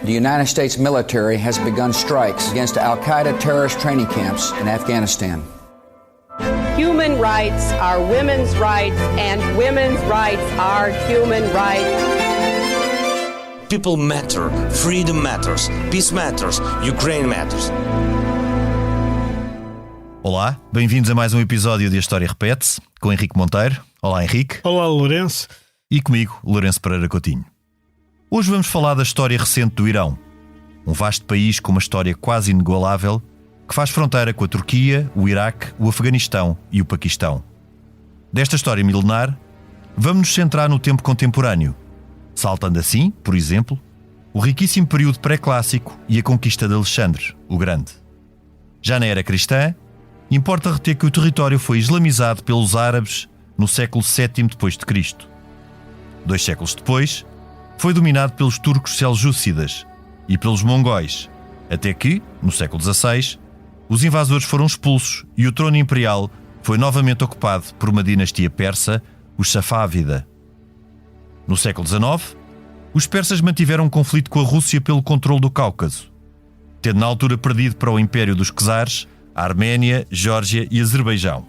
the United States military has begun strikes against Al-Qaeda terrorist training camps in Afghanistan. Human rights are women's rights, and women's rights are human rights. People matter, freedom matters, peace matters, Ukraine matters. Olá, bem-vindos a mais um episódio de A História Repete-se, com Henrique Monteiro. Olá, Henrique. Olá, Lourenço. E comigo, Lourenço Pereira Coutinho. Hoje vamos falar da história recente do Irão, um vasto país com uma história quase inigualável que faz fronteira com a Turquia, o Iraque, o Afeganistão e o Paquistão. Desta história milenar, vamos nos centrar no tempo contemporâneo, saltando assim, por exemplo, o riquíssimo período pré-clássico e a conquista de Alexandre, o Grande. Já na era cristã, importa reter que o território foi islamizado pelos árabes no século VII d.C. 2 séculos depois, foi dominado pelos turcos seljúcidas e pelos mongóis, até que, no século XVI, os invasores foram expulsos e o trono imperial foi novamente ocupado por uma dinastia persa, os Safávida. No século XIX, os persas mantiveram um conflito com a Rússia pelo controle do Cáucaso, tendo na altura perdido para o Império dos Czares a Arménia, Geórgia e Azerbaijão.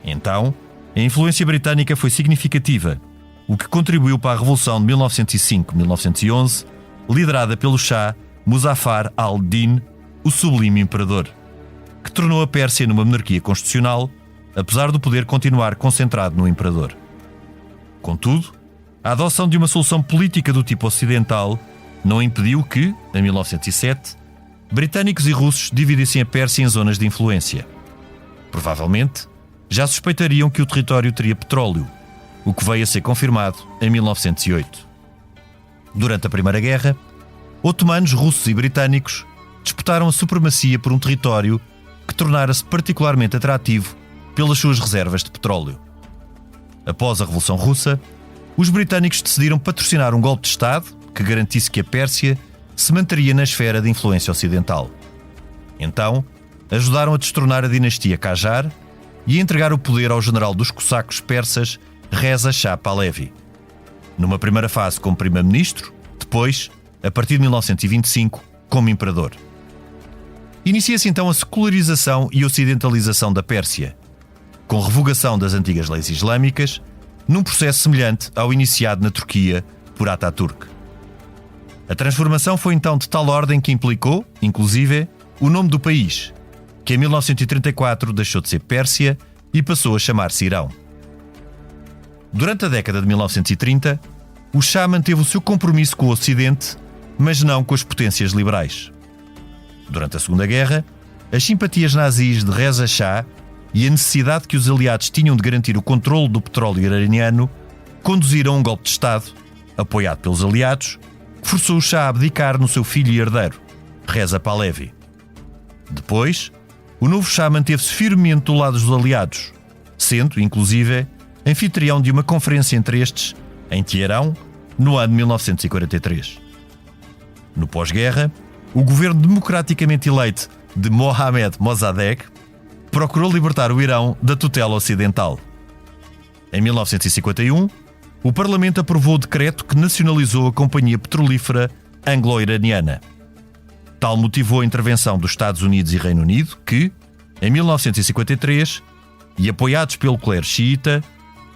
Então, a influência britânica foi significativa, o que contribuiu para a Revolução de 1905-1911, liderada pelo Shah Muzaffar al-Din, o Sublime Imperador, que tornou a Pérsia numa monarquia constitucional, apesar do poder continuar concentrado no Imperador. Contudo, a adoção de uma solução política do tipo ocidental não impediu que, em 1907, britânicos e russos dividissem a Pérsia em zonas de influência. Provavelmente, já suspeitariam que o território teria petróleo, o que veio a ser confirmado em 1908. Durante a Primeira Guerra, otomanos, russos e britânicos disputaram a supremacia por um território que tornara-se particularmente atrativo pelas suas reservas de petróleo. Após a Revolução Russa, os britânicos decidiram patrocinar um golpe de Estado que garantisse que a Pérsia se manteria na esfera de influência ocidental. Então, ajudaram a destronar a dinastia Qajar e a entregar o poder ao general dos cossacos persas Reza Shah Pahlavi. Numa primeira fase como primeiro-ministro, depois, a partir de 1925, como imperador. Inicia-se então a secularização e ocidentalização da Pérsia, com revogação das antigas leis islâmicas, num processo semelhante ao iniciado na Turquia por Ataturk. A transformação foi então de tal ordem que implicou, inclusive, o nome do país, que em 1934 deixou de ser Pérsia e passou a chamar-se Irão. Durante a década de 1930, o Shah manteve o seu compromisso com o Ocidente, mas não com as potências liberais. Durante a Segunda Guerra, as simpatias nazis de Reza Shah e a necessidade que os aliados tinham de garantir o controle do petróleo iraniano conduziram a um golpe de Estado, apoiado pelos aliados, que forçou o Shah a abdicar no seu filho e herdeiro, Reza Pahlavi. Depois, o novo Shah manteve-se firmemente do lado dos aliados, sendo, inclusive, anfitrião de uma conferência entre estes, em Teherão, no ano de 1943. No pós-guerra, o governo democraticamente eleito de Mohammad Mossadegh procurou libertar o Irão da tutela ocidental. Em 1951, o Parlamento aprovou o decreto que nacionalizou a Companhia Petrolífera Anglo-Iraniana. Tal motivou a intervenção dos Estados Unidos e Reino Unido que, em 1953, e apoiados pelo clero xiita,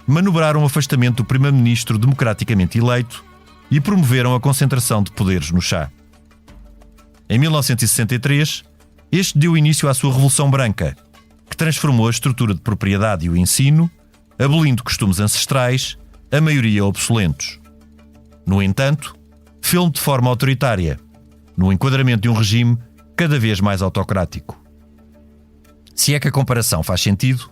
manobraram o afastamento do primeiro-ministro democraticamente eleito e promoveram a concentração de poderes no Shah. Em 1963, este deu início à sua Revolução Branca, que transformou a estrutura de propriedade e o ensino, abolindo costumes ancestrais, a maioria obsoletos. No entanto, fê-lo de forma autoritária, no enquadramento de um regime cada vez mais autocrático. Se é que a comparação faz sentido,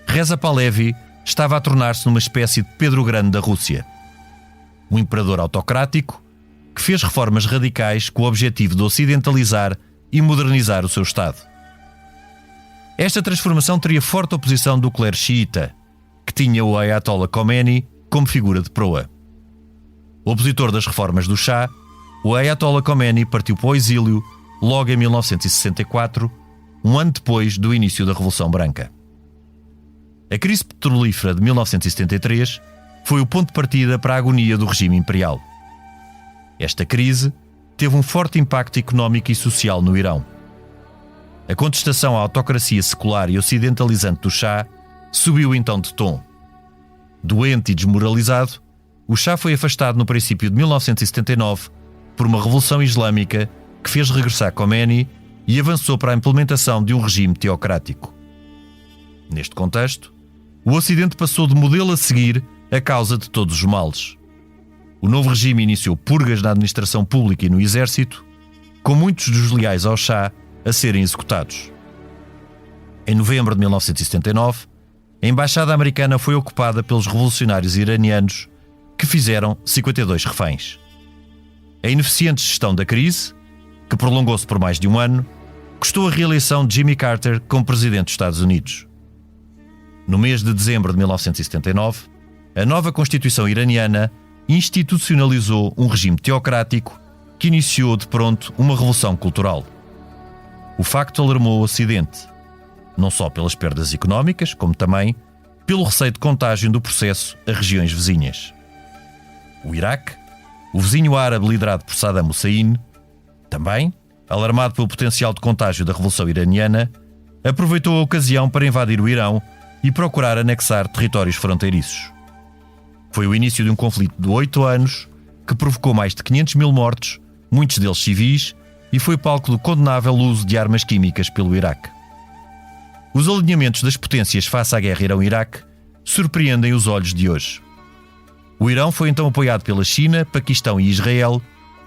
Reza Pahlavi estava a tornar-se numa espécie de Pedro o Grande da Rússia. Um imperador autocrático que fez reformas radicais com o objetivo de ocidentalizar e modernizar o seu Estado. Esta transformação teria forte oposição do clero xiita, que tinha o Ayatollah Khomeini como figura de proa. Opositor das reformas do Shah, o Ayatollah Khomeini partiu para o exílio logo em 1964, um ano depois do início da Revolução Branca. A crise petrolífera de 1973 foi o ponto de partida para a agonia do regime imperial. Esta crise teve um forte impacto económico e social no Irão. A contestação à autocracia secular e ocidentalizante do Shah subiu então de tom. Doente e desmoralizado, o Shah foi afastado no princípio de 1979 por uma revolução islâmica que fez regressar Khomeini e avançou para a implementação de um regime teocrático. Neste contexto, o Ocidente passou de modelo a seguir a causa de todos os males. O novo regime iniciou purgas na administração pública e no exército, com muitos dos leais ao Shah a serem executados. Em novembro de 1979, a embaixada americana foi ocupada pelos revolucionários iranianos, que fizeram 52 reféns. A ineficiente gestão da crise, que prolongou-se por mais de um ano, custou a reeleição de Jimmy Carter como presidente dos Estados Unidos. No mês de dezembro de 1979, a nova Constituição iraniana institucionalizou um regime teocrático que iniciou de pronto uma revolução cultural. O facto alarmou o Ocidente, não só pelas perdas económicas, como também pelo receio de contágio do processo a regiões vizinhas. O Iraque, o vizinho árabe liderado por Saddam Hussein, também, alarmado pelo potencial de contágio da Revolução Iraniana, aproveitou a ocasião para invadir o Irão e procurar anexar territórios fronteiriços. Foi o início de um conflito de 8 anos que provocou mais de 500 mil mortos, muitos deles civis, e foi palco do condenável uso de armas químicas pelo Iraque. Os alinhamentos das potências face à guerra Irão-Iraque surpreendem os olhos de hoje. O Irão foi então apoiado pela China, Paquistão e Israel,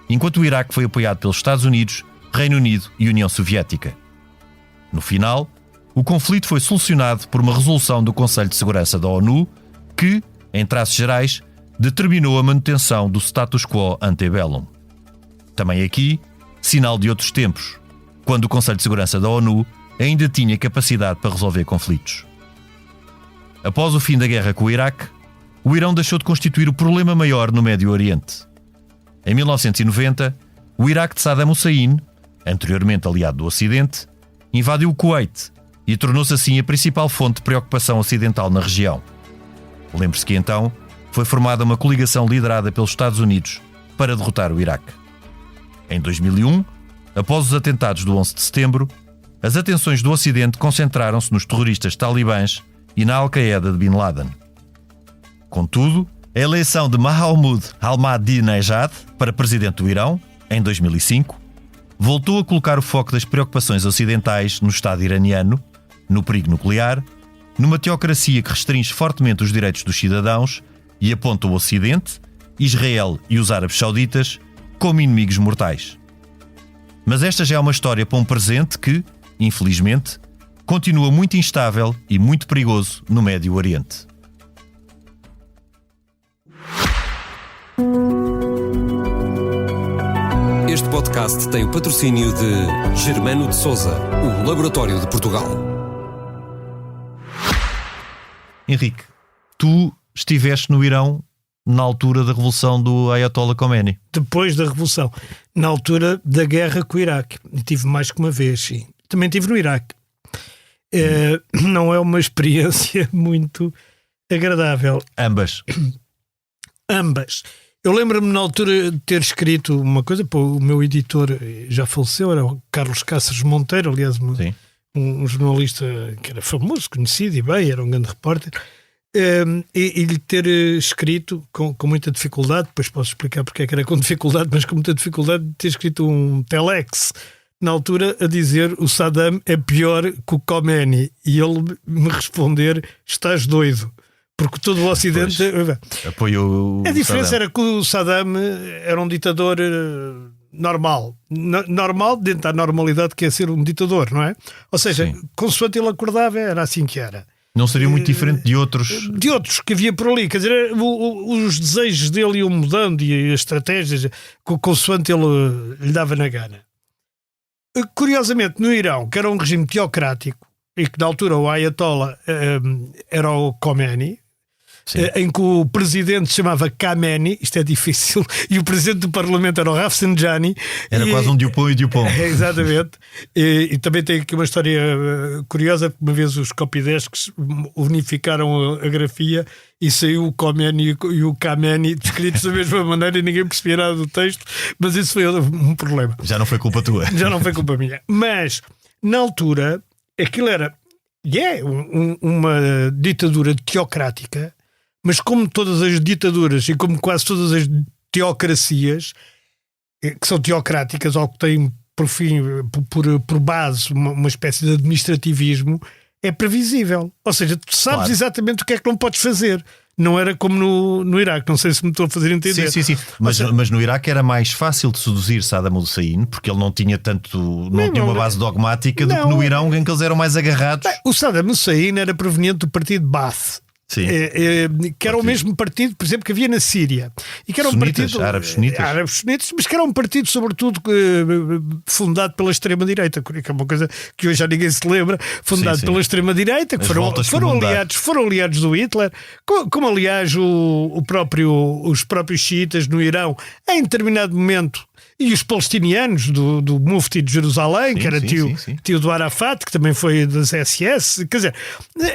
enquanto o Iraque foi apoiado pelos Estados Unidos, Reino Unido e União Soviética. No final, o conflito foi solucionado por uma resolução do Conselho de Segurança da ONU que, em traços gerais, determinou a manutenção do status quo antebellum. Também aqui, sinal de outros tempos, quando o Conselho de Segurança da ONU ainda tinha capacidade para resolver conflitos. Após o fim da guerra com o Iraque, o Irão deixou de constituir o problema maior no Médio Oriente. Em 1990, o Iraque de Saddam Hussein, anteriormente aliado do Ocidente, invadiu o Kuwait e tornou-se assim a principal fonte de preocupação ocidental na região. Lembre-se que então foi formada uma coligação liderada pelos Estados Unidos para derrotar o Iraque. Em 2001, após os atentados do 11 de setembro, as atenções do Ocidente concentraram-se nos terroristas talibãs e na Al-Qaeda de Bin Laden. Contudo, a eleição de Mohammed Ahmadinejad para presidente do Irão, em 2005, voltou a colocar o foco das preocupações ocidentais no Estado iraniano, no perigo nuclear, numa teocracia que restringe fortemente os direitos dos cidadãos e aponta o Ocidente, Israel e os árabes sauditas como inimigos mortais. Mas esta já é uma história para um presente que, infelizmente, continua muito instável e muito perigoso no Médio Oriente. Este podcast tem o patrocínio de Germano de Sousa, o Laboratório de Portugal. Henrique, tu estiveste no Irão na altura da revolução do Ayatollah Khomeini. Depois da revolução, na altura da guerra com o Iraque. Tive mais que uma vez, sim. Também estive no Iraque. Não é uma experiência muito agradável. Ambas. Eu lembro-me na altura de ter escrito uma coisa, o meu editor já faleceu, era o Carlos Cáceres Monteiro, aliás, um jornalista que era famoso, conhecido e bem, era um grande repórter, e lhe ter escrito com muita dificuldade, depois posso explicar porque é que era com dificuldade, mas com muita dificuldade, de ter escrito um telex na altura a dizer o Saddam é pior que o Khomeini, e ele me responder: estás doido. Porque todo o Ocidente apoiou. A diferença Saddam. Era que o Saddam era um ditador normal. Normal dentro da normalidade que é ser um ditador, não é? Ou seja, consoante ele acordava, era assim que era. Não seria muito diferente de outros? De outros que havia por ali. Quer dizer, os desejos dele iam mudando e as estratégias, consoante ele lhe dava na gana. Curiosamente, no Irão, que era um regime teocrático, e que na altura o Ayatollah era o Khomeini, em que o presidente se chamava Khamenei, isto é difícil, e o presidente do parlamento era o Rafsanjani. Era quase um Dupont e Dupont. Exatamente. E também tem aqui uma história curiosa, porque uma vez os copydesks unificaram a grafia e saiu o Khomeini e o Khamenei descritos da mesma maneira e ninguém percebia nada do texto, mas isso foi um problema. Já não foi culpa tua. Já não foi culpa minha. Mas, na altura, aquilo era uma ditadura teocrática, mas como todas as ditaduras e como quase todas as teocracias, que são teocráticas ou que têm por fim, por base, uma espécie de administrativismo, é previsível. Ou seja, tu sabes exatamente o que é que não podes fazer. Não era como no Iraque, não sei se me estou a fazer entender. Sim. Mas no Iraque era mais fácil de seduzir Saddam Hussein, porque ele não tinha uma base dogmática do que no Irão, em que eles eram mais agarrados. O Saddam Hussein era proveniente do partido Baath. Sim. Que era o mesmo partido, por exemplo, que havia na Síria, e que era um partido árabes sunitas, mas que era um partido sobretudo fundado pela extrema-direita, que é uma coisa que hoje já ninguém se lembra, fundado pela extrema-direita, que foram aliados do Hitler, como aliás os próprios xiitas no Irão, em determinado momento, e os palestinianos do Mufti de Jerusalém, que era tio do Arafat, que também foi das SS. Quer dizer,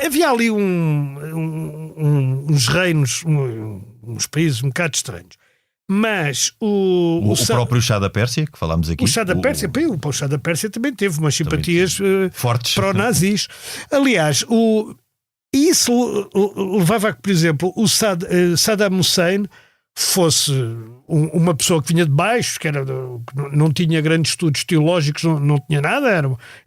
havia ali uns reinos, uns países um bocado estranhos. Mas o próprio Shah da Pérsia, que falámos aqui. O Shah da Pérsia, o Shah da Pérsia também teve umas simpatias fortes pró-nazis. Aliás, isso levava a que, por exemplo, o Saddam Hussein fosse uma pessoa que vinha de baixo, que não tinha grandes estudos teológicos, não tinha nada,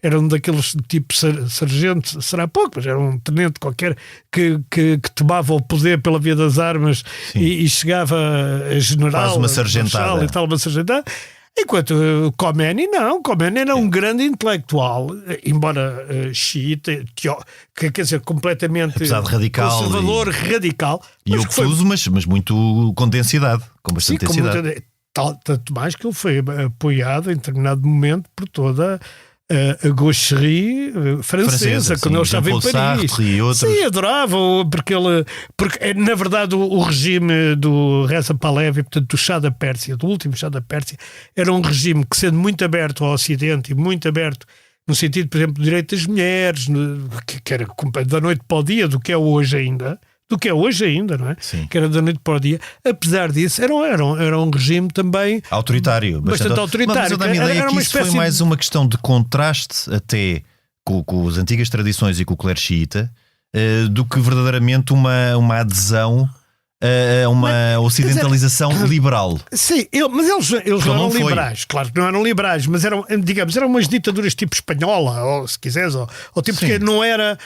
era um daqueles tipo sargento, será pouco, mas era um tenente qualquer que tomava o poder pela via das armas e chegava a general. Faz uma sargentada. Uma sargentada. Enquanto Khomeini era um grande intelectual, embora xiita, quer dizer, completamente conservador, radical. E obtuso, mas muito com densidade, com bastante densidade. Tanto mais que ele foi apoiado em determinado momento por toda a gaucherie francesa, quando ele estava em Paris. Sim, adorava, porque na verdade o regime do Reza Pahlavi, portanto do Shah da Pérsia, do último Shah da Pérsia, era um regime que, sendo muito aberto ao Ocidente e muito aberto no sentido, por exemplo, do direito das mulheres, que era da noite para o dia, do que é hoje ainda, não é? Sim. Que era da noite para o dia. Apesar disso, era um regime também autoritário, bastante autoritário. Mas eu dá-me a ideia que isso foi mais uma questão de contraste até com as antigas tradições e com o clero xiita, do que verdadeiramente uma adesão a uma ocidentalização liberal. Sim, mas eles não eram liberais. Claro que não eram liberais, mas eram umas ditaduras tipo espanhola, ou se quiseres, ou tipo que não era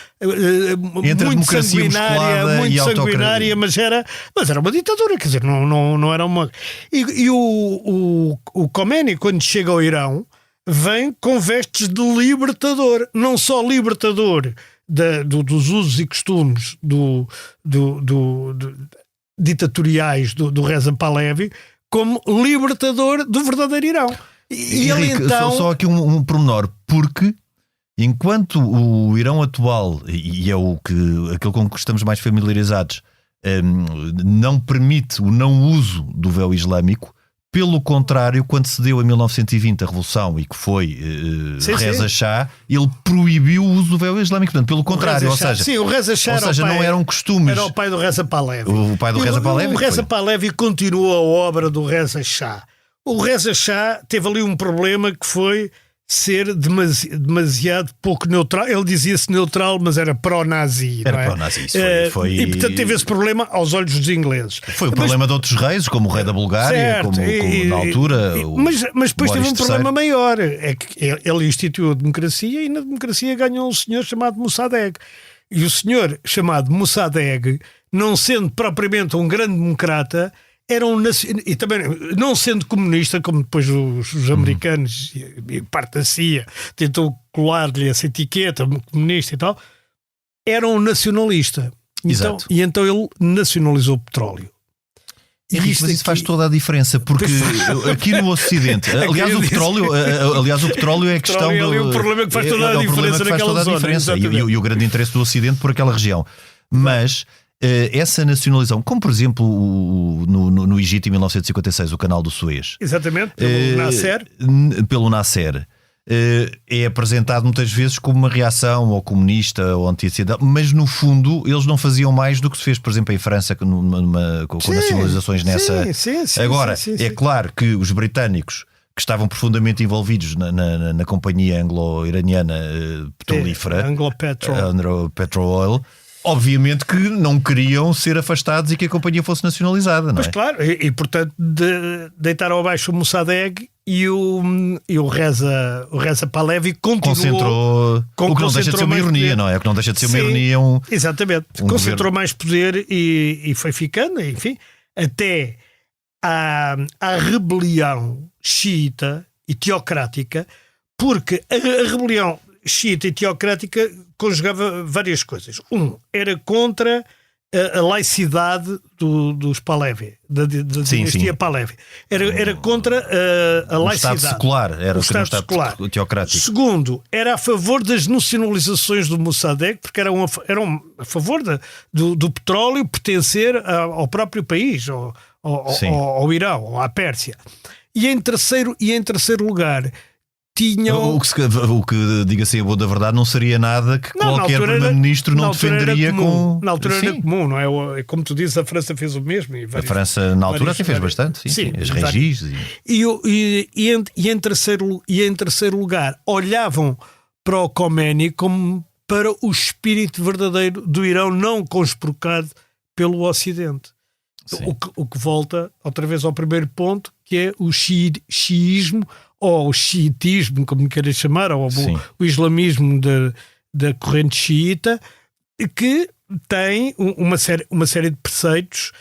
muito sanguinária, mas era uma ditadura, quer dizer, não era uma... E o Khomeini, quando chega ao vem com vestes de libertador, não só libertador dos usos e costumes ditatoriais do Reza Pahlavi, como libertador do verdadeiro Irão. E ele então... Só aqui um pormenor, porque enquanto o Irão atual, e é aquilo com que estamos mais familiarizados, não permite o não uso do véu islâmico, pelo contrário, quando se deu em 1920 a Revolução e que foi Reza Shah, ele proibiu o uso do véu islâmico. Portanto, pelo contrário, o Reza Shah não eram costumes. Era o pai do Reza Pahlavi. O pai do Reza Pahlavi. O Reza Pahlavi continuou a obra do Reza Shah. O Reza Shah teve ali um problema que foi ser demasiado pouco neutral. Ele dizia-se neutral, mas era pró-nazi. Era pró-nazi. E portanto teve esse problema aos olhos dos ingleses. Foi o problema de outros reis, como o rei da Bulgária, como na altura. Mas depois teve um problema maior. É que ele instituiu a democracia e na democracia ganhou um senhor chamado Mossadegh. E o senhor chamado Mossadegh, não sendo propriamente um grande democrata, era e também não sendo comunista, como depois os americanos e parte da CIA tentou colar-lhe essa etiqueta comunista e tal, era um nacionalista. Então ele nacionalizou o petróleo. Mas isso faz toda a diferença, porque aqui no Ocidente, aliás o petróleo é a questão do... o problema que faz toda a diferença naquela zona. E o grande interesse do Ocidente por aquela região. Mas essa nacionalização, como por exemplo no Egito em 1956, o canal do Suez. Exatamente, pelo Nasser. Pelo Nasser. É apresentado muitas vezes como uma reação ao comunista ou anti-sociedade, mas no fundo eles não faziam mais do que se fez, por exemplo, em França com nacionalizações nessa. Sim, Agora, sim. é claro que os britânicos, que estavam profundamente envolvidos na companhia anglo-iraniana petrolífera, Anglo-Petrol Oil, obviamente que não queriam ser afastados e que a companhia fosse nacionalizada, não é? Pois claro, e portanto deitaram abaixo o Mossadegh e o Reza Pahlavi concentrou o que não deixa de ser uma ironia, não é? O que não deixa de ser uma ironia. Exatamente, concentrou mais poder e foi ficando, enfim, até à rebelião xiita e teocrática, porque a rebelião xiita e teocrática conjugava várias coisas. Era contra a laicidade dos Pahlavi, da dinastia Pahlavi. Era contra a laicidade. O Estado secular, era o Estado secular. Teocrático. Segundo, era a favor das nacionalizações do Mossadegh, porque eram a favor do petróleo pertencer ao próprio país, ao Irão, ou à Pérsia. E em terceiro lugar, tinham... O que diga-se a boa da verdade, não seria nada que qualquer primeiro-ministro não defenderia com... Na altura era comum, não é? Como tu dizes, a França fez o mesmo. A França, na altura, até fez bastante, sim. As regis. E em terceiro lugar, olhavam para o Khomeini como para o espírito verdadeiro do Irão, não conspurcado pelo Ocidente. O que volta outra vez ao primeiro ponto, que é o xiismo, ou o xiitismo, como queiras chamar, ou o islamismo da corrente xiita, que tem uma série de preceitos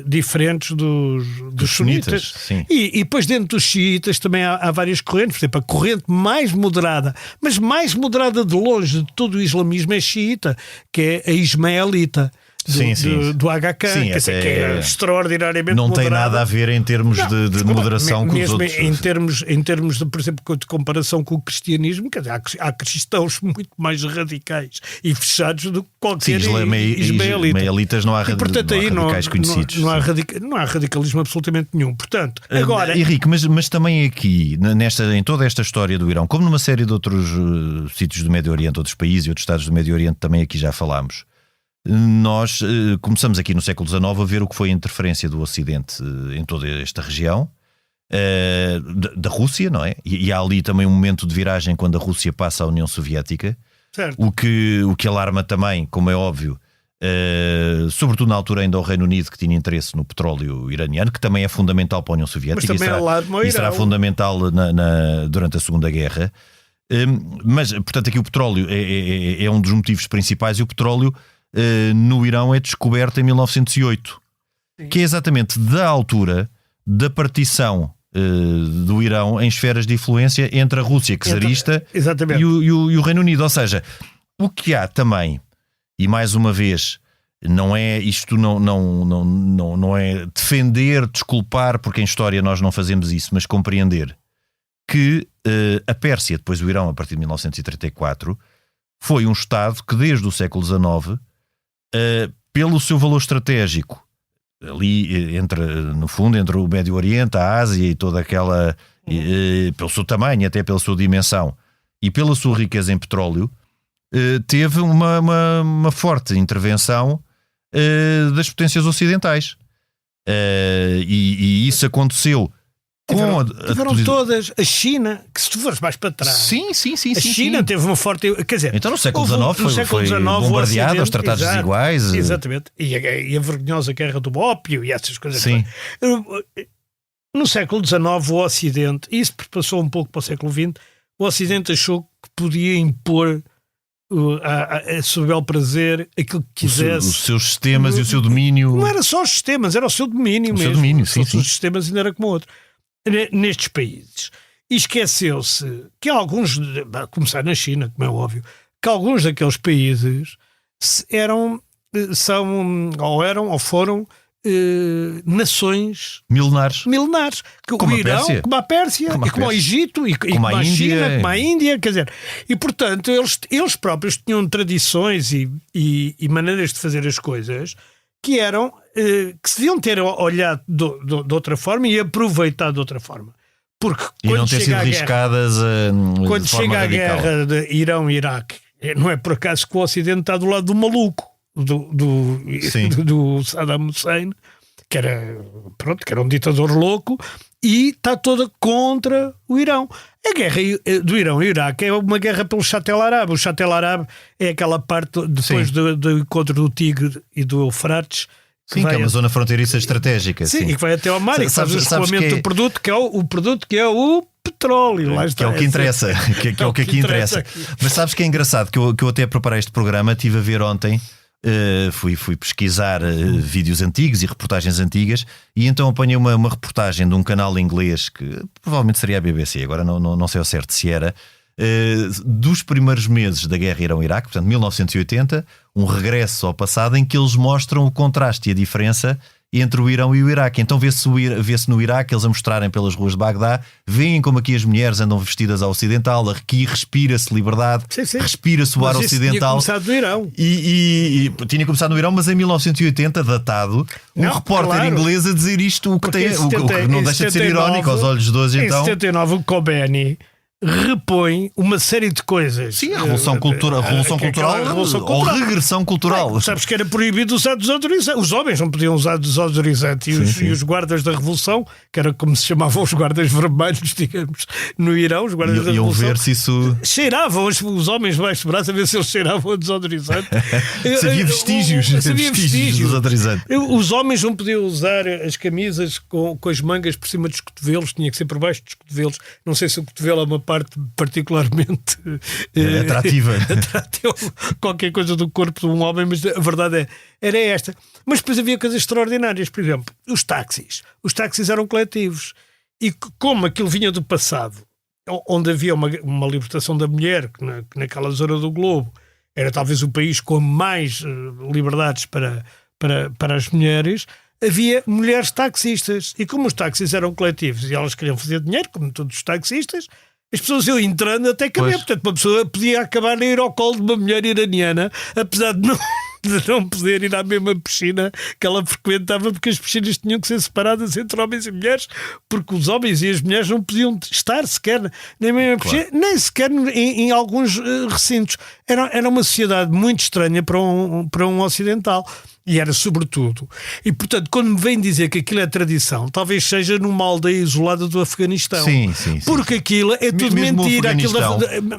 diferentes dos sunitas. E depois dentro dos xiitas também há várias correntes. Por exemplo, a corrente mais moderada, mas mais moderada de longe de todo o islamismo é xiita, que é a ismaelita. Do HK, que é extraordinariamente não moderada. Tem nada a ver em termos de moderação com os outros. Em termos de, por exemplo, de comparação com o cristianismo, quer dizer, há cristãos muito mais radicais e fechados do que qualquer ismaelitas. Não há radicais conhecidos. Não há radicalismo absolutamente nenhum. Portanto, agora... Henrique, mas também aqui, em toda esta história do Irão, como numa série de outros sítios do Médio Oriente, outros países e outros estados do Médio Oriente, também aqui já falámos. Nós começamos aqui no século XIX a ver o que foi a interferência do Ocidente em toda esta região, da Rússia, não é? E há ali também um momento de viragem quando a Rússia passa à União Soviética, o que alarma também, como é óbvio, sobretudo na altura ainda o Reino Unido, que tinha interesse no petróleo iraniano, que também é fundamental para a União Soviética e será fundamental durante a Segunda Guerra. Mas, portanto, aqui o petróleo é um dos motivos principais, e o petróleo no Irão é descoberto em 1908, que é exatamente da altura da partição do Irão em esferas de influência entre a Rússia czarista e o Reino Unido. Ou seja, o que há também, e mais uma vez, não é defender, desculpar, porque em história nós não fazemos isso, mas compreender que a Pérsia, depois do Irão, a partir de 1934, foi um Estado que desde o século XIX, pelo seu valor estratégico, ali no fundo entre o Médio Oriente, a Ásia e toda aquela, pelo seu tamanho, até pela sua dimensão e pela sua riqueza em petróleo, teve uma forte intervenção das potências ocidentais, e isso aconteceu. Tiveram todas. A China, que se tu fores mais para trás, a China teve uma forte. Quer dizer, então no século XIX foi bombardeado aos tratados desiguais. Exatamente. E a vergonhosa guerra do ópio e essas coisas. No século XIX, o Ocidente, isso passou um pouco para o século XX, o Ocidente achou que podia impor a seu bel prazer aquilo que quisesse. Os seus sistemas e o seu domínio. Não era só os sistemas, era o seu domínio mesmo. Os sistemas ainda era como outro. Nestes países. E esqueceu-se que alguns, a começar na China, como é óbvio, que alguns daqueles países foram nações milenares. Como o Irão, como a Pérsia, e como o Egito, e como a China, como a Índia, quer dizer, e portanto eles próprios tinham tradições e maneiras de fazer as coisas que eram que se deviam ter olhado de outra forma e aproveitado de outra forma. Porque e não ter sido riscadas quando chega a guerra de Irão-Iraque, não é por acaso que o Ocidente está do lado do maluco do Saddam Hussein, que era um ditador louco, e está toda contra o Irão. A guerra do Irão e Iraque é uma guerra pelo Chatel Árabe. O Chatel Árabe é aquela parte depois do encontro do Tigre e do Eufrates. Que é uma zona fronteiriça estratégica. Sim, e que vai até ao mar e que faz o escoamento do produto, que é o petróleo. Lá está, que é o que interessa. Que é o que aqui interessa. Mas sabes que é engraçado que eu até preparei este programa, estive a ver ontem. Fui pesquisar vídeos antigos e reportagens antigas, e então apanhei uma reportagem de um canal inglês que provavelmente seria a BBC, agora não sei ao certo se era, dos primeiros meses da guerra Irão-Iraque, portanto 1980, um regresso ao passado em que eles mostram o contraste e a diferença entre o Irão e o Iraque. Então vê-se no Iraque eles a mostrarem pelas ruas de Bagdá, veem como aqui as mulheres andam vestidas ao ocidental, aqui respira-se liberdade, respira-se o ar ocidental. Tinha começado no Irão. E tinha começado no Irão, mas em 1980, datado, um repórter inglês a dizer isto, o que não deixa de ser irónico aos olhos de hoje. Então, em 79 o Khomeini repõe uma série de coisas. Sim, a revolução cultural ou regressão cultural. Sabes que era proibido usar desodorizante. Os homens não podiam usar desodorizante e os guardas da revolução, que era como se chamavam os guardas vermelhos, digamos, no Irão, os guardas da revolução, ver se isso cheiravam os homens debaixo do braço a ver se eles cheiravam a desodorizante. Se havia vestígios de desodorizante. Os homens não podiam usar as camisas com as mangas por cima dos cotovelos, tinha que ser por baixo dos cotovelos. Não sei se o cotovelo é uma parte particularmente atrativa, qualquer coisa do corpo de um homem, mas a verdade era esta. Mas depois havia coisas extraordinárias, por exemplo, os táxis eram coletivos, e como aquilo vinha do passado, onde havia uma libertação da mulher, que naquela zona do globo era talvez o país com mais liberdades para as mulheres. Havia mulheres taxistas, e como os táxis eram coletivos e elas queriam fazer dinheiro, como todos os taxistas, as pessoas iam entrando até caber. Portanto, uma pessoa podia acabar a ir ao colo de uma mulher iraniana, apesar de não poder ir à mesma piscina que ela frequentava, porque as piscinas tinham que ser separadas entre homens e mulheres, porque os homens e as mulheres não podiam estar sequer na mesma piscina, nem sequer em alguns recintos. Era uma sociedade muito estranha para um ocidental. E era sobretudo. E portanto, quando me vem dizer que aquilo é tradição, talvez seja numa aldeia isolada do Afeganistão. Sim. Porque aquilo é tudo mesmo mentira.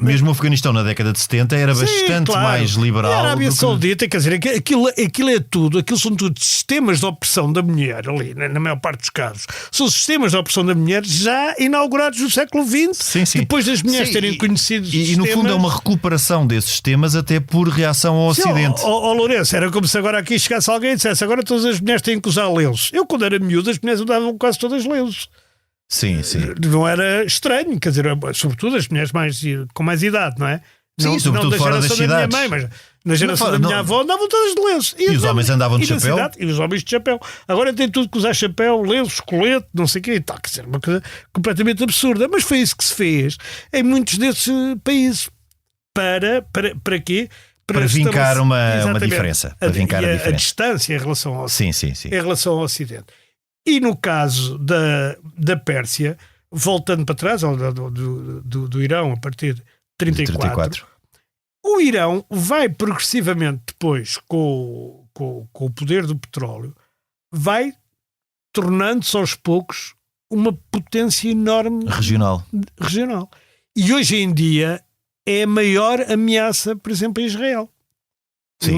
Mesmo o Afeganistão na década de 70 era bastante mais liberal. A Arábia Saudita, quer dizer, aquilo é tudo. Aquilo são tudo sistemas de opressão da mulher ali, na maior parte dos casos. São sistemas de opressão da mulher já inaugurados no século XX, depois das mulheres terem conhecido e no fundo é uma recuperação desses sistemas até por reação ao Ocidente. Lourenço, era como se agora aqui chegasse alguém e dissesse agora todas as mulheres têm que usar lenços. Eu, quando era miúdo, as mulheres usavam quase todas lenços. Sim. Não era estranho, quer dizer, sobretudo as mulheres com mais idade, não é? Sim, sobretudo não fora das cidades. Da minha mãe, mas na geração da minha avó andavam todas de lenços. E os homens andavam de chapéu? E os homens de chapéu. Agora tem tudo que usar chapéu, lenços, colete, não sei o quê e tal. Quer dizer, uma coisa completamente absurda. Mas foi isso que se fez em muitos desses países. Para quê? Para vincar uma diferença. Para vincar a diferença. A distância em relação ao Sim. Em relação ao Ocidente. E no caso da Pérsia, voltando para trás, do Irão, a partir de 34, o Irão vai progressivamente depois, com o poder do petróleo, vai tornando-se aos poucos uma potência enorme regional. E hoje em dia é a maior ameaça, por exemplo, a Israel.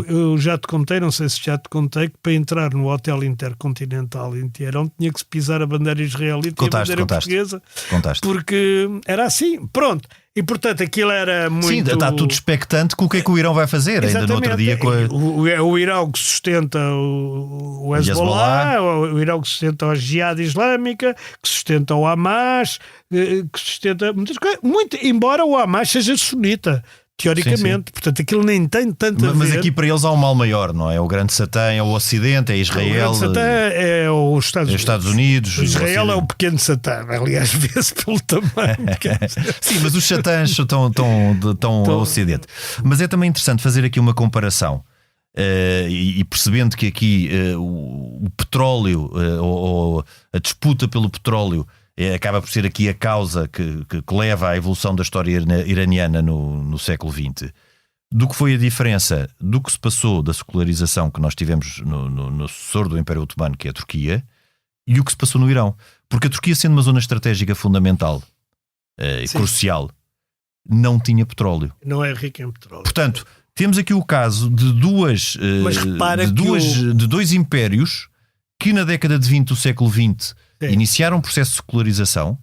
Eu já te contei, não sei se já te contei, que para entrar no Hotel Intercontinental em Teherão tinha que se pisar a bandeira israelita e a bandeira portuguesa. Porque era assim, pronto. E portanto aquilo era muito... Sim, está tudo expectante com o que é que o Irão vai fazer. Exatamente. Ainda no outro dia o Irão que sustenta o Hezbollah, o Irão que sustenta a Jihad Islâmica, que sustenta o Hamas, que sustenta muitas coisas. Embora o Hamas seja sunita. teoricamente. Portanto, aquilo nem tem tanto a ver. Mas aqui para eles há um mal maior, não é? O grande Satã é o Ocidente, é Israel. O grande Satã é os Estados Unidos. Israel é o pequeno Satã, aliás, vê-se pelo tamanho. Sim, mas os Satãs estão ao Ocidente. Mas é também interessante fazer aqui uma comparação. E percebendo que aqui o petróleo ou a disputa pelo petróleo acaba por ser aqui a causa que leva à evolução da história iraniana no século XX, do que foi a diferença do que se passou da secularização que nós tivemos no sucessor do Império Otomano, que é a Turquia, e o que se passou no Irão. Porque a Turquia, sendo uma zona estratégica fundamental e crucial, não tinha petróleo. Não é rica em petróleo. Portanto, temos aqui o caso de dois impérios que na década de 20 do século XX iniciaram um processo de secularização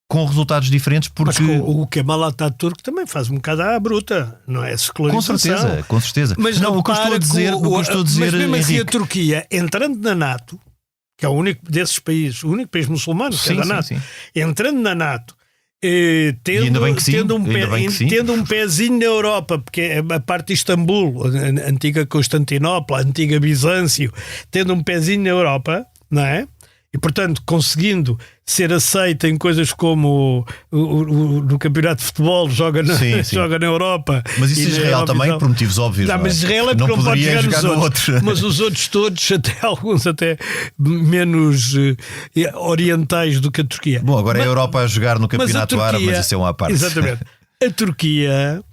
com resultados diferentes, porque... Mas o Kemal Atatürk também faz um bocado à bruta, não é? Secularização. Com certeza. Mas não, o que eu estou a dizer, mas mesmo assim, Henrique, a Turquia, entrando na NATO, que é o único desses países, o único país muçulmano que é da NATO, entrando na NATO, tendo um pezinho na Europa, porque é a parte de Istambul, a antiga Constantinopla, a antiga Bizâncio, tendo um pezinho na Europa, não é? E, portanto, conseguindo ser aceita em coisas como no campeonato de futebol, joga na Europa. Mas isso Israel também, por motivos óbvios. Mas Israel é porque não pode jogar nos outros. Mas os outros todos, alguns até menos orientais do que a Turquia. Bom, agora é a Europa a jogar no campeonato árabe, mas isso é uma parte. Exatamente. A Turquia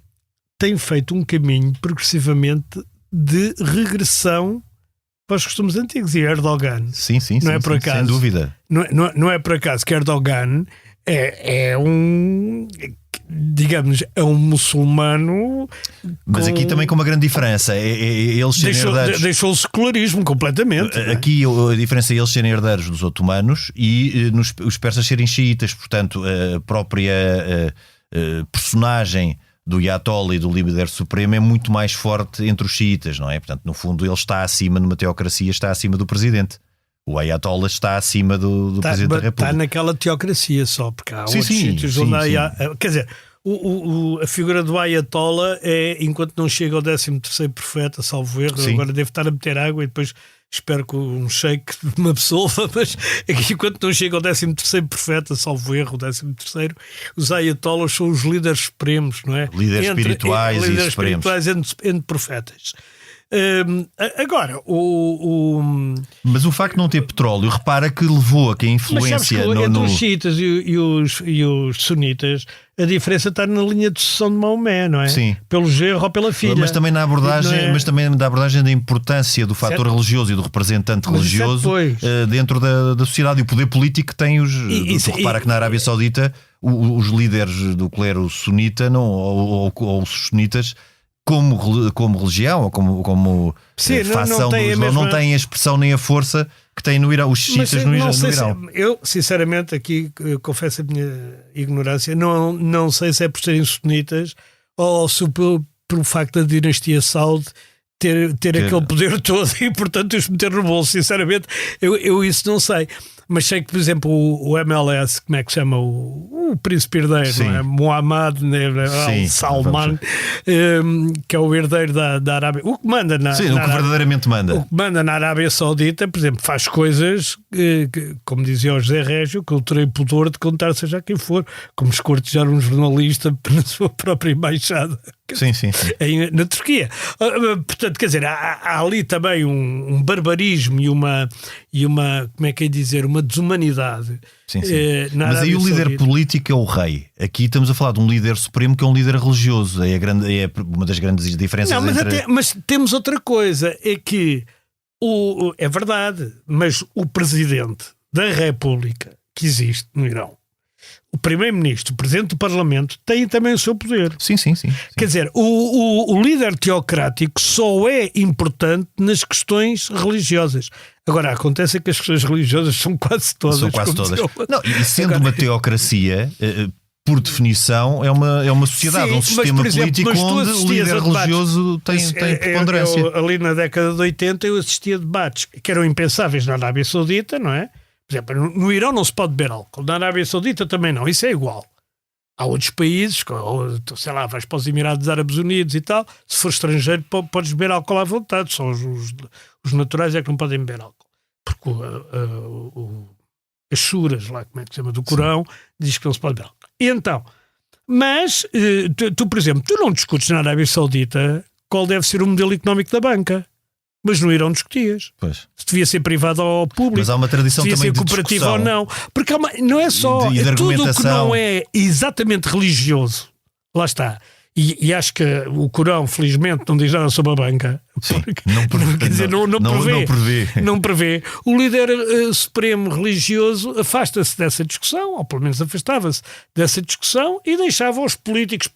tem feito um caminho progressivamente de regressão para os costumes antigos, e Erdogan não é por acaso, sem dúvida, não é por acaso que Erdogan é um, digamos, é um muçulmano, mas aqui também com uma grande diferença, eles serem herdeiros, deixou o secularismo completamente. Aqui a diferença é eles serem herdeiros dos otomanos e os persas serem xiitas, portanto a própria personagem do Ayatollah e do líder supremo é muito mais forte entre os xiitas, não é? Portanto, no fundo, ele está acima, numa teocracia, está acima do presidente. O Ayatollah está acima do Presidente da República. Está naquela teocracia só, porque há outros sítios onde quer dizer, a figura do Ayatollah é, enquanto não chega ao 13º profeta, salvo erro, agora deve estar a meter água e depois espero que um sheik me absolva, mas enquanto não chega ao 13º profeta, salvo erro, o 13º, os Ayatollahs são os líderes supremos, não é? Líderes espirituais e supremos. Entre profetas. Agora, mas o facto de não ter petróleo, repara que levou a que a influência entre os xiitas e os sunitas, a diferença está na linha de sucessão de Maomé, não é? Sim. Pelo genro ou pela filha. Mas também na abordagem, da abordagem da importância do fator religioso e do representante religioso dentro da sociedade, e o poder político que tem tu repara que na Arábia Saudita os líderes do clero sunita ou os sunitas, como religião ou como facção não têm a expressão nem a força que têm no Irão, os xiitas no Irão. Eu, sinceramente, aqui confesso a minha ignorância, não sei se é por serem sunitas ou se pelo facto da dinastia Saud ter aquele poder todo e, portanto, os meter no bolso. Sinceramente, eu isso não sei. Mas sei que, por exemplo, o MLS, como é que se chama? O príncipe herdeiro, não é? Mohammed Salman, que é o herdeiro da Arábia. O que manda verdadeiramente manda. O que manda na Arábia Saudita, por exemplo, faz coisas que, como dizia o José Régio, que eu terei pudor de contar, seja quem for, como escortejar um jornalista na sua própria embaixada. Sim. Na Turquia. Portanto, quer dizer, há ali também um barbarismo e uma como é que é dizer, uma desumanidade. Sim. Mas aí o líder político é o rei. Aqui estamos a falar de um líder supremo que é um líder religioso. É uma das grandes diferenças. Mas temos outra coisa, é que é verdade, mas o presidente da República que existe no Irão, o primeiro-ministro, o presidente do Parlamento, tem também o seu poder. Sim. Quer dizer, o líder teocrático só é importante nas questões religiosas. Agora, acontece que as questões religiosas são quase todas. Não, e sendo uma teocracia, por definição, é uma sociedade, um sistema político onde o líder religioso tem preponderância. Ali na década de 80 eu assistia a debates que eram impensáveis na Arábia Saudita, não é? Por exemplo, no Irão não se pode beber álcool, na Arábia Saudita também não, isso é igual. Há outros países, sei lá, vais para os Emirados Árabes Unidos e tal, se for estrangeiro podes beber álcool à vontade, só os naturais é que não podem beber álcool. Porque as suras, lá como é que se chama, do Corão, diz que não se pode beber álcool. E então, mas tu, por exemplo, tu não discutes na Arábia Saudita qual deve ser o modelo económico da banca. Mas no Irão discutias. Pois. Se devia ser privado ou público. Mas há uma tradição se devia também ser de cooperativo discussão. ou não. Porque não é só de tudo o que argumentação. não é exatamente religioso. Lá está. E acho que o Corão, felizmente, não diz nada sobre a banca. Sim, Porque, não prevê. quer dizer, não prevê. Não prevê. O líder supremo religioso afasta-se dessa discussão, ou pelo menos afastava-se dessa discussão e deixava os políticos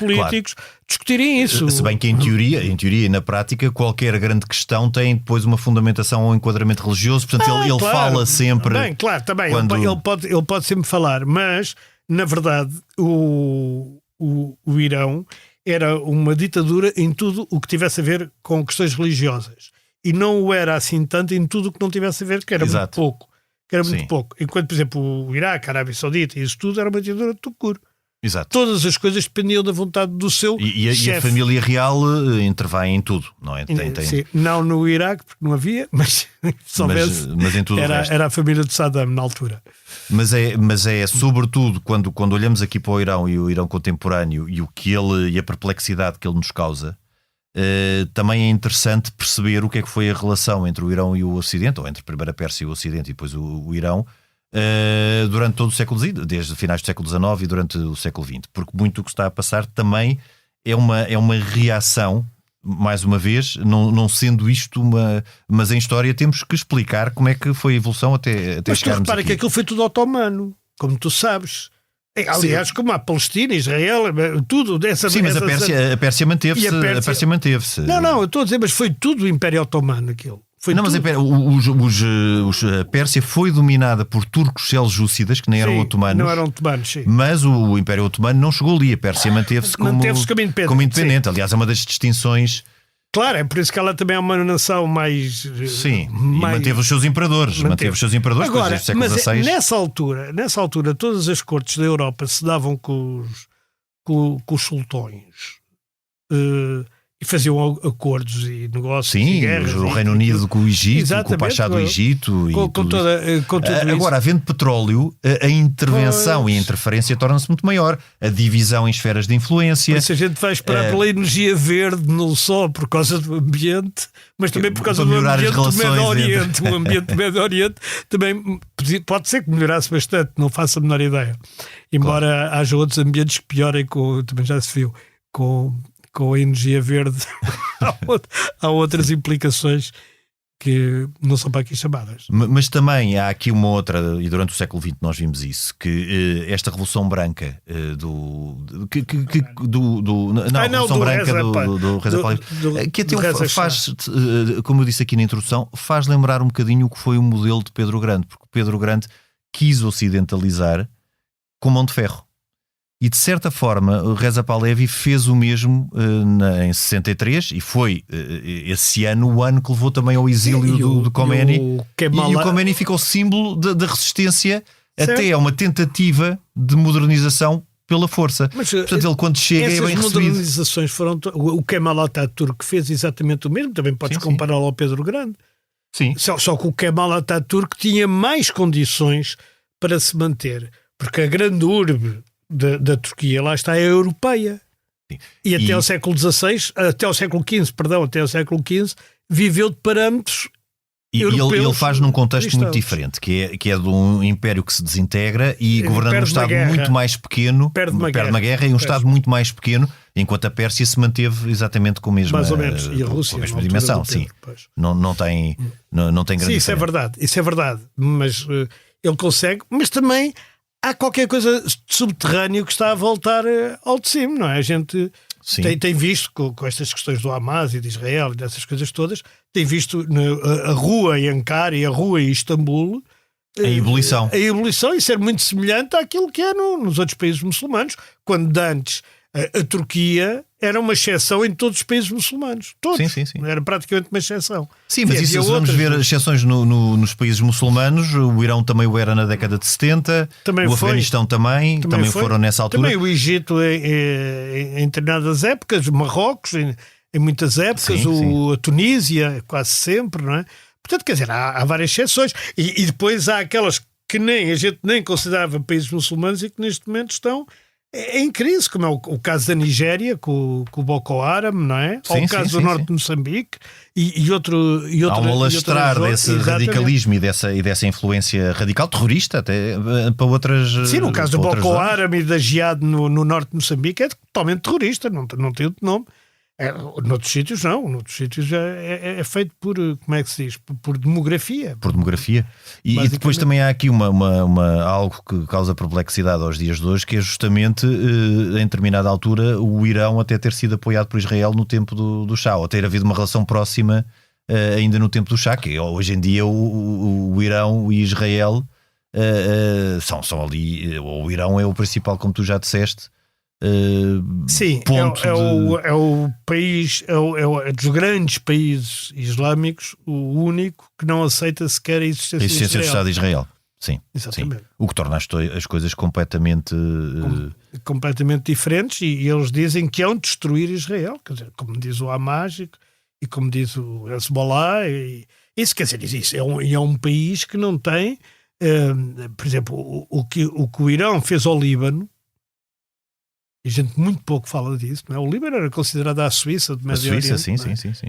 discutirem isso. Se bem que em teoria e na prática, qualquer grande questão tem depois uma fundamentação ou enquadramento religioso, portanto ele claro. fala sempre. Bem, claro, também. Quando... Ele pode sempre falar, mas, na verdade, o Irão era uma ditadura em tudo o que tivesse a ver com questões religiosas. E não o era assim tanto em tudo o que não tivesse a ver, que era muito pouco. Muito pouco. Enquanto, por exemplo, o Iraque, a Arábia Saudita e isso tudo era uma ditadura de tucur. Exato. Todas as coisas dependiam da vontade do seu chefe. E a família real intervém em tudo, não é? Sim, não no Iraque, porque não havia, mas se houvesse, mas em tudo era a família de Saddam na altura. Mas é sobretudo quando olhamos aqui para o Irão e o Irão contemporâneo e o que ele e a perplexidade que ele nos causa, também é interessante perceber o que é que foi a relação entre o Irão e o Ocidente, ou entre primeiro a Pérsia e o Ocidente e depois o Irão, durante todo o século XX, desde finais do século XIX e durante o século XX, porque muito o que está a passar também é uma reação, mais uma vez, não sendo isto mas em história temos que explicar como é que foi a evolução até mas chegarmos repara aqui. que aquilo foi tudo otomano, como tu sabes. Aliás, como a Palestina, Israel, tudo dessa. Sim, mas a Pérsia manteve-se. A Pérsia manteve-se. Não, eu estou a dizer, mas foi tudo o Império Otomano aquilo. Mas a Pérsia foi dominada por turcos seljúcidas que nem eram otomanos. Não eram otomanos, sim. Mas o Império Otomano não chegou ali. A Pérsia manteve-se como independente. Aliás, é uma das distinções. Claro, é por isso que ela também é uma nação mais. Sim, e manteve os seus imperadores. Manteve os seus imperadores agora, desde o século XVI. Nessa altura, todas as cortes da Europa se davam com os sultões. E faziam acordos e negócios. Sim, e guerras, o Reino Unido com o Egito, com o Pachá do Egito. Com tudo agora, havendo petróleo, a intervenção e a interferência torna-se muito maior. A divisão em esferas de influência. Mas se a gente vai esperar pela energia verde, não só por causa do ambiente, mas também por causa do ambiente do Médio Oriente. O ambiente do Médio Oriente também pode ser que melhorasse bastante, não faço a menor ideia. Embora haja outros ambientes que piorem, também já se viu, com a energia verde. Há outras implicações que não são para aqui chamadas. Mas também há aqui uma outra, e durante o século XX nós vimos isso, que esta Revolução Branca do Reza Pahlavi, que até faz, como eu disse aqui na introdução, faz lembrar um bocadinho o que foi o modelo de Pedro Grande, porque Pedro Grande quis ocidentalizar com mão de ferro. E de certa forma, o Reza Pahlavi fez o mesmo em 63 e foi esse ano o ano que levou também ao exílio do Khomeini. E o Khomeini ficou símbolo da resistência até a uma tentativa de modernização pela força. Mas, portanto, ele quando chega é bem recebido. Essas modernizações foram... O Kemal Atatürk fez exatamente o mesmo, também podes compará-lo ao Pedro Grande. Sim. Só que o Kemal Atatürk tinha mais condições para se manter, porque a grande urbe da Turquia, lá está, é europeia. Sim. E até ao século XV, até ao século XV, viveu de parâmetros europeus. E ele faz num contexto muito diferente, que é de um império que se desintegra e governando um Estado muito mais pequeno, perde uma guerra e um Estado muito mais pequeno, enquanto a Pérsia se manteve exatamente com a mesma, mais ou menos. E a Rússia, com a mesma dimensão. Sim. Não tem grande diferença. Isso é verdade. Mas ele consegue, mas também há qualquer coisa subterrâneo que está a voltar ao de cima, não é? A gente tem visto com estas questões do Hamas e de Israel e dessas coisas todas, tem visto a rua em Ankara e a rua em Istambul a ebulição e ser muito semelhante àquilo que é nos outros países muçulmanos, quando antes A Turquia era uma exceção em todos os países muçulmanos. Todos. Sim. Era praticamente uma exceção. Sim, mas isso, se vamos ver exceções nos países muçulmanos, o Irão também o era na década de 70, também o Afeganistão também foram nessa altura. Também o Egito em determinadas épocas, o Marrocos em muitas épocas, a Tunísia quase sempre, não é? Portanto, quer dizer, há várias exceções. E depois há aquelas que a gente nem considerava países muçulmanos e que neste momento estão em crise, como é o caso da Nigéria com o Boko Haram, não é? Ou o caso do norte de Moçambique e outro. Há um alastrar desse radicalismo e dessa influência radical, terrorista, até para outras. Sim, no caso do Boko Haram e da Jihad no norte de Moçambique é totalmente terrorista, não tem outro nome. Noutros sítios não, noutros sítios é feito por, como é que se diz? Por demografia. Por demografia. E depois também há aqui algo que causa perplexidade aos dias de hoje, que é justamente, em determinada altura, o Irão até ter sido apoiado por Israel no tempo do Shah, ou ter havido uma relação próxima ainda no tempo do Shah, que hoje em dia o Irão e Israel são ali, o Irão é o principal, como tu já disseste. Sim, é o país, é dos grandes países islâmicos, o único que não aceita sequer a existência do Estado de Israel. Sim, exatamente. Sim. O que torna as coisas completamente diferentes, e eles dizem que hão de destruir Israel, quer dizer, como diz o Hamas e como diz o Hezbollah, isso quer dizer, isso é um país que não tem, por exemplo, o que o Irão fez ao Líbano. E a gente muito pouco fala disso, não é? O Líbano era considerado a Suíça do Médio Oriente. Sim.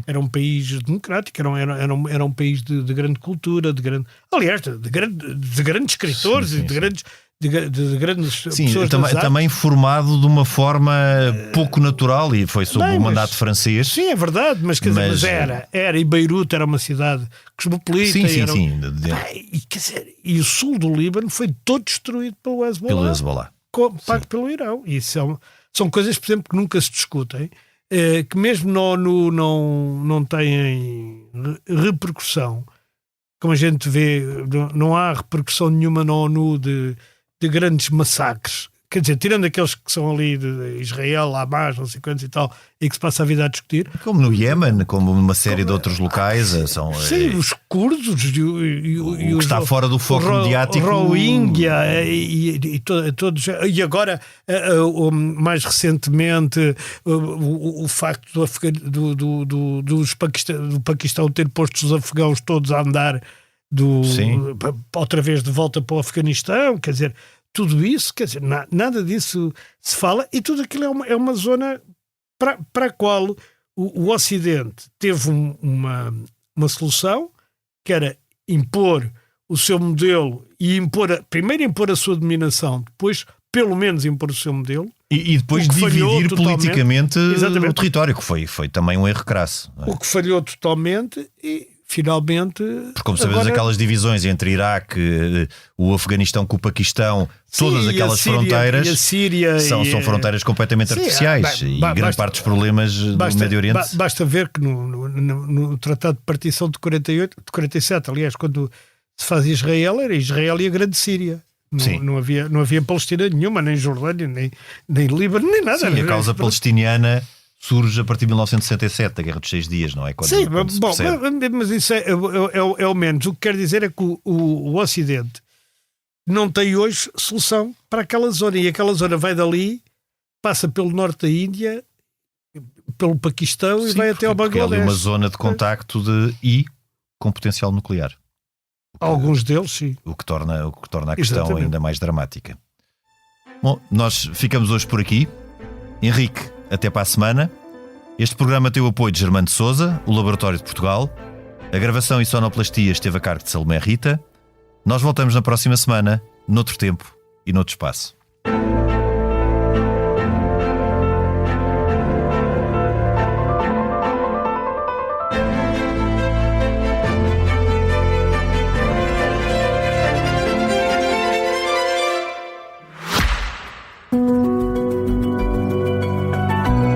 Era um país democrático, era um país de grande cultura, de grandes escritores e de grandes pessoas. Também formado de uma forma pouco natural, e foi sob o mandato francês. Sim, é verdade, mas era. E Beirute era uma cidade cosmopolita. E o sul do Líbano foi todo destruído pelo Hezbollah. Pago pelo Irão. E são coisas, por exemplo, que nunca se discutem, que mesmo na ONU não têm repercussão. Como a gente vê, não há repercussão nenhuma na ONU de grandes massacres. Quer dizer, tirando aqueles que são ali de Israel, Hamas, não sei quantos e tal, e que se passa a vida a discutir. Como no Iémen, como numa série de outros locais. Sim, os curdos o que está fora do foco mediático. Rohingya e todos. E agora, mais recentemente, o facto do Paquistão ter posto os afegãos todos a andar outra vez de volta para o Afeganistão, quer dizer. Tudo isso, quer dizer, nada disso se fala, e tudo aquilo é uma zona para a qual o Ocidente teve uma solução, que era impor o seu modelo e primeiro impor a sua dominação, depois pelo menos impor o seu modelo. E depois dividir politicamente o território, que foi também um erro crasso. O que falhou totalmente e... Finalmente. Porque, como sabemos, aquelas divisões entre Iraque, o Afeganistão com o Paquistão, todas aquelas fronteiras e a Síria, são fronteiras completamente artificiais, e grande parte dos problemas do Médio Oriente. Basta ver que no Tratado de Partição de 47, aliás, quando se faz Israel, era Israel e a Grande Síria. Não havia Palestina nenhuma, nem Jordânia, nem Líbano, nem nada. Sim, a causa palestiniana surge a partir de 1967, a Guerra dos 6 Dias, não é? Sim, mas isso é o menos. O que quer dizer é que o Ocidente não tem hoje solução para aquela zona, e aquela zona vai dali, passa pelo norte da Índia, pelo Paquistão e vai até ao Bangladesh. É ali uma zona de contacto com potencial nuclear. Alguns deles, sim. O que torna a questão ainda mais dramática. Bom, nós ficamos hoje por aqui. Henrique, até para a semana. Este programa tem o apoio de Germano de Sousa, o Laboratório de Portugal. A gravação e sonoplastia esteve a cargo de Salomé Rita. Nós voltamos na próxima semana, noutro tempo e noutro espaço.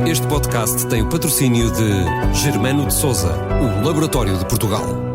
Este podcast tem o patrocínio de Germano de Sousa, o Laboratório de Portugal.